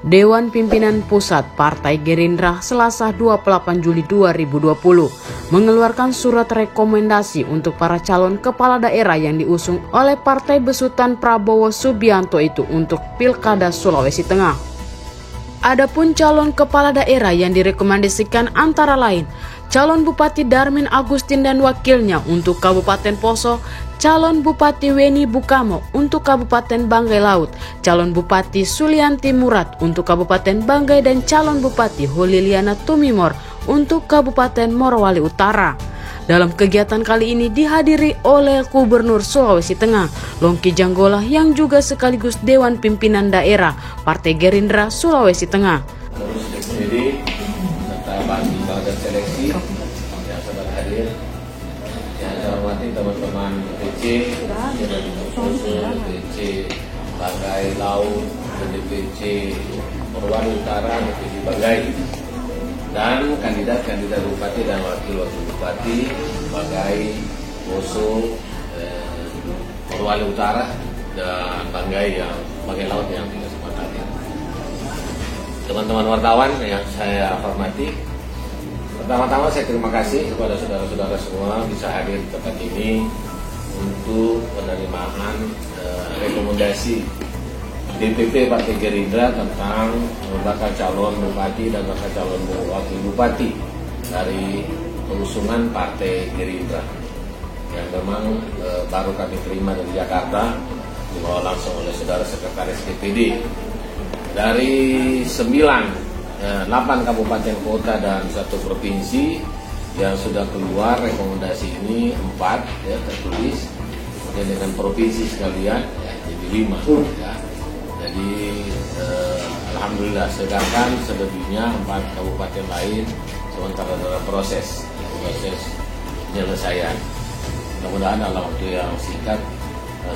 Dewan Pimpinan Pusat Partai Gerindra Selasa 28 Juli 2020 mengeluarkan surat rekomendasi untuk para calon kepala daerah yang diusung oleh Partai Besutan Prabowo Subianto itu untuk Pilkada Sulawesi Tengah. Adapun calon kepala daerah yang direkomendasikan antara lain calon Bupati Darmin Agustin dan wakilnya untuk Kabupaten Poso, calon Bupati Weni Bukamo untuk Kabupaten Banggai Laut, calon Bupati Sulianti Murad untuk Kabupaten Banggai dan calon Bupati Holiliana Tumimor untuk Kabupaten Morowali Utara. Dalam kegiatan kali ini dihadiri oleh Gubernur Sulawesi Tengah, Longki Janggola yang juga sekaligus Dewan Pimpinan Daerah Partai Gerindra Sulawesi Tengah. Bagi badan seleksi yang sedang hadir, yang saya hormati teman-teman DPC, DPC Banggai Laut, DPC Morowali Utara, DPC Banggai, dan kandidat-kandidat bupati dan wakil-wakil bupati Banggai, Poso, Morowali Utara, dan Banggai Laut yang tidak sempat hadir. Teman-teman wartawan yang saya hormati, pertama-tama saya terima kasih kepada saudara-saudara semua bisa hadir di tempat ini untuk penerimaan rekomendasi DPP Partai Gerindra tentang bakal calon bupati dan bakal calon wakil bupati dari pengusungan Partai Gerindra yang memang baru kami terima dari Jakarta, dibawa langsung oleh saudara sekretaris DPD. Dari 8 kabupaten kota dan 1 provinsi yang sudah keluar rekomendasi ini 4 ya, tertulis, kemudian dengan provinsi sekalian ya, jadi 5 ya. Jadi alhamdulillah, sedangkan selebihnya 4 kabupaten lain sementara dalam proses penyelesaian. Mudah-mudahan dalam waktu yang singkat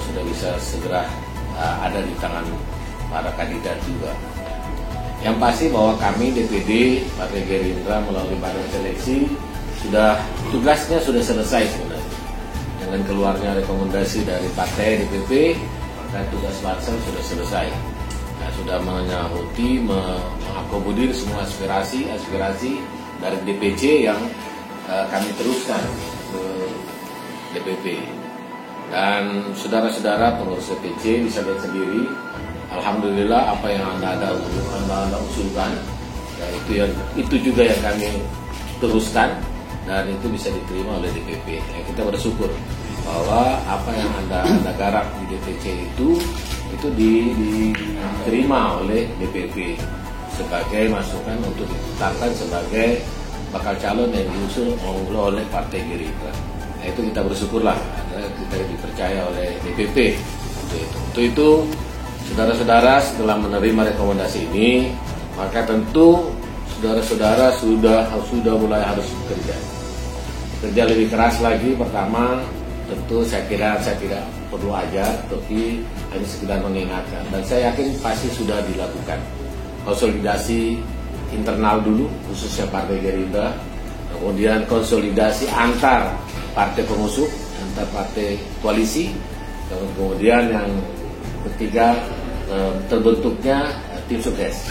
sudah bisa segera ada di tangan para kandidat juga. Yang pasti bahwa kami DPD Partai Gerindra melalui badan seleksi tugasnya sudah selesai sebenarnya. Dengan keluarnya rekomendasi dari partai DPP, maka tugas Pansel sudah selesai. Nah, sudah menyahuti, mengakomodir semua aspirasi dari DPC yang kami teruskan ke DPP. Dan saudara-saudara pengurus DPC bisa lihat sendiri, alhamdulillah apa yang anda usulkan, ya itu juga yang kami teruskan dan itu bisa diterima oleh DPP. Ya, kita bersyukur bahwa apa yang anda garap di DPC itu diterima oleh DPP sebagai masukan untuk ditetapkan sebagai bakal calon yang diusung oleh Partai Gerindra. Nah, itu kita bersyukurlah, kita dipercaya oleh DPP. Untuk itu saudara-saudara, setelah menerima rekomendasi ini, maka tentu saudara-saudara sudah mulai harus bekerja lebih keras lagi. Pertama, tentu saya tidak perlu ajar, tapi hanya sekedar mengingatkan. Dan saya yakin pasti sudah dilakukan konsolidasi internal dulu, khususnya Partai Gerindra, kemudian konsolidasi antar partai pengusung, antar partai koalisi, kemudian yang ketiga terbentuknya tim sukses,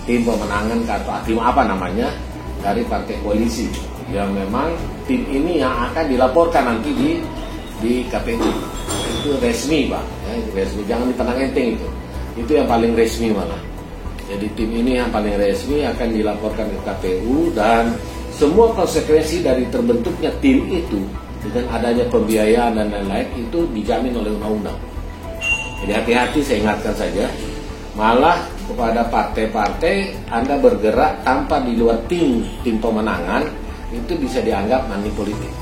tim pemenangan atau tim apa namanya dari partai koalisi yang memang tim ini yang akan dilaporkan nanti di KPU. Itu resmi Pak ya, itu resmi, jangan dipandang enteng itu yang paling resmi malah. Jadi tim ini yang paling resmi akan dilaporkan ke KPU dan semua konsekuensi dari terbentuknya tim itu dengan adanya pembiayaan dan lain-lain itu dijamin oleh undang-undang. Jadi hati-hati, saya ingatkan saja, malah kepada partai-partai Anda bergerak tanpa di luar tim pemenangan itu bisa dianggap money politik.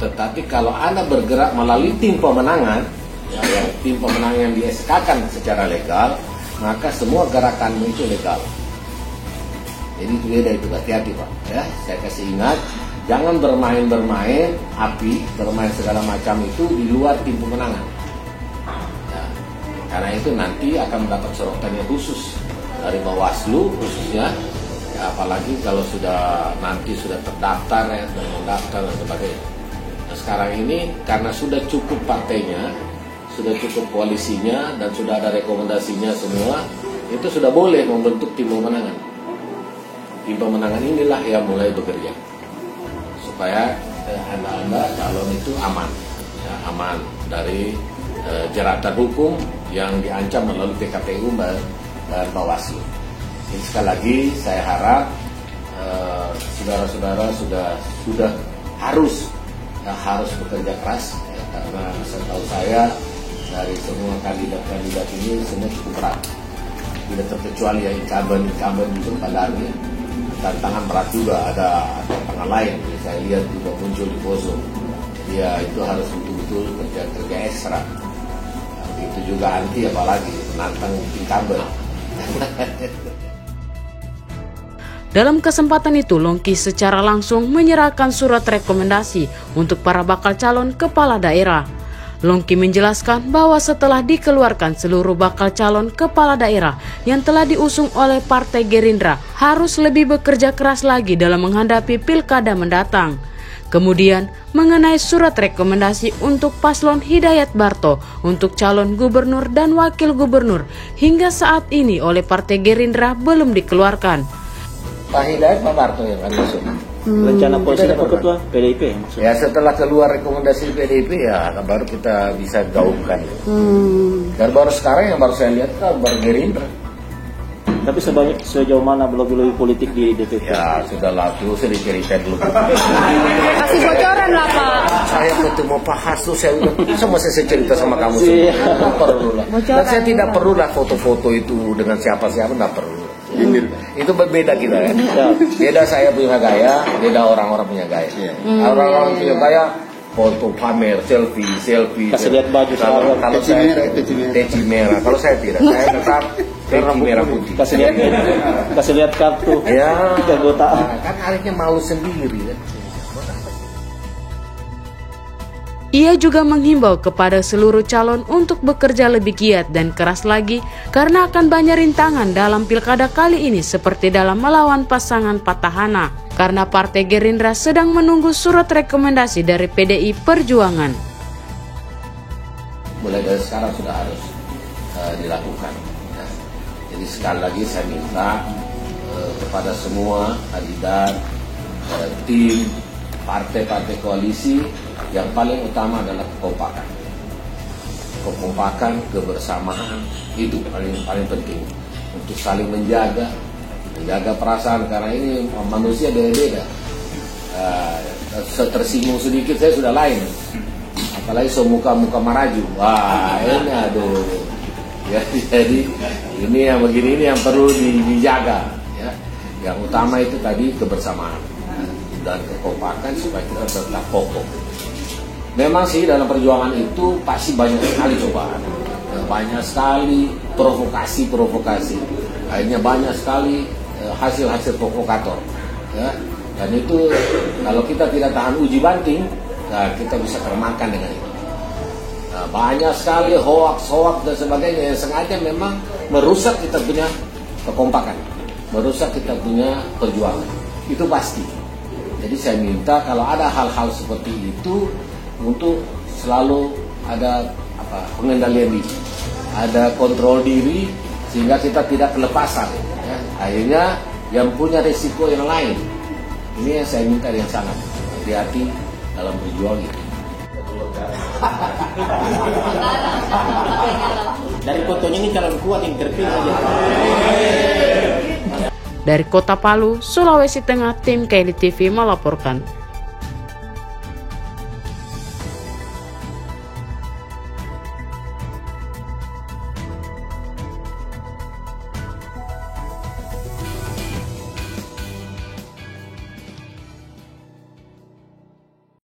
Tetapi kalau Anda bergerak melalui tim pemenangan, ya, tim pemenangan yang di-SK-kan secara legal, maka semua gerakanmu itu legal. Jadi itu beda, itu hati-hati Pak. Ya, saya kasih ingat, jangan bermain api, bermain segala macam itu di luar tim pemenangan. Ya, karena itu nanti akan mendapat sorotan yang khusus dari Bawaslu khususnya. Ya, apalagi kalau nanti sudah terdaftar ya, dan mendaftar dan sebagainya. Nah, sekarang ini karena sudah cukup partainya, sudah cukup koalisinya, dan sudah ada rekomendasinya semua, itu sudah boleh membentuk tim pemenangan. Tim pemenangan inilah yang mulai bekerja supaya anda calon itu aman, ya, aman dari jeratan hukum yang diancam melalui PKPU dan Bawaslu. Jadi sekali lagi saya harap saudara-saudara sudah harus bekerja keras, ya, karena setahu saya dari semua kandidat ini semua cukup berat, tidak terkecuali yang incumbent itu pada hari tantangan berat juga, ada tantangan lain. Jadi saya lihat juga muncul di Poso, ya itu harus betul-betul kerja ekstra. Itu juga anti, apalagi menantang incumbent. Dalam kesempatan itu, Longki secara langsung menyerahkan surat rekomendasi untuk para bakal calon kepala daerah. Longki menjelaskan bahwa setelah dikeluarkan seluruh bakal calon kepala daerah yang telah diusung oleh Partai Gerindra harus lebih bekerja keras lagi dalam menghadapi pilkada mendatang. Kemudian mengenai surat rekomendasi untuk paslon Hidayat Barto untuk calon gubernur dan wakil gubernur hingga saat ini oleh Partai Gerindra belum dikeluarkan. Pak Hidayat, Pak Barto yang akan masuk. Rencana posisi ketua PDIP ya, setelah keluar rekomendasi PDIP ya baru kita bisa gaungkan. Dan baru sekarang yang baru saya lihat kan baru Gerindra. Tapi sejauh mana lobby politik di DPP? Ya sudahlah, dulu saya diceritain dulu. Kasih bocoran lah Pak. Saya ketemu Pak Hasto, saya bilang saya cerita sama kamu semua. Tidak perlu lah. Dan saya tidak perlu lah foto-foto itu dengan siapa-siapa, tidak perlu. Itu berbeda kita kan. Beda saya punya gaya, beda orang-orang punya gaya. Orang-orang punya gaya foto pamer, selfie. Kasih lihat baju. Kalau saya teci merah. Kalau saya tidak, saya tetap teci merah putih. Kasih lihat kartu. Ya. Keanggotaan. Kan harusnya mau sendiri kan. Ia juga menghimbau kepada seluruh calon untuk bekerja lebih giat dan keras lagi karena akan banyak rintangan dalam pilkada kali ini seperti dalam melawan pasangan Petahana karena Partai Gerindra sedang menunggu surat rekomendasi dari PDI Perjuangan. Mulai dari sekarang sudah harus dilakukan. Ya. Jadi sekali lagi saya minta kepada semua kandidat, tim, partai-partai koalisi, yang paling utama adalah kekompakan. Kekompakan, kebersamaan itu paling penting untuk saling menjaga perasaan, karena ini manusia beda-beda. Tersinggung sedikit saya sudah lain, apalagi muka maraju. Wah ini aduh. Ya, jadi ini yang begini ini yang perlu dijaga. Ya. Yang utama itu tadi kebersamaan dan kekompakan supaya kita tetap kokoh. Memang sih dalam perjuangan itu pasti banyak sekali cobaan, banyak sekali provokasi, akhirnya banyak sekali hasil provokator, ya. Dan itu kalau kita tidak tahan uji banting, nah, kita bisa termakan dengan itu. Nah, banyak sekali hoax dan sebagainya yang sengaja memang merusak kita punya kekompakan, merusak kita punya perjuangan, itu pasti. Jadi saya minta kalau ada hal-hal seperti itu untuk selalu ada pengendalian diri, ada kontrol diri sehingga kita tidak kelepasan. Ya. Akhirnya yang punya risiko yang lain. Ini yang saya minta yang sangat hati-hati dalam berjuang itu. Dari fotonya ini calon kuat yang terpilih saja. Dari Kota Palu, Sulawesi Tengah, tim KLI TV melaporkan.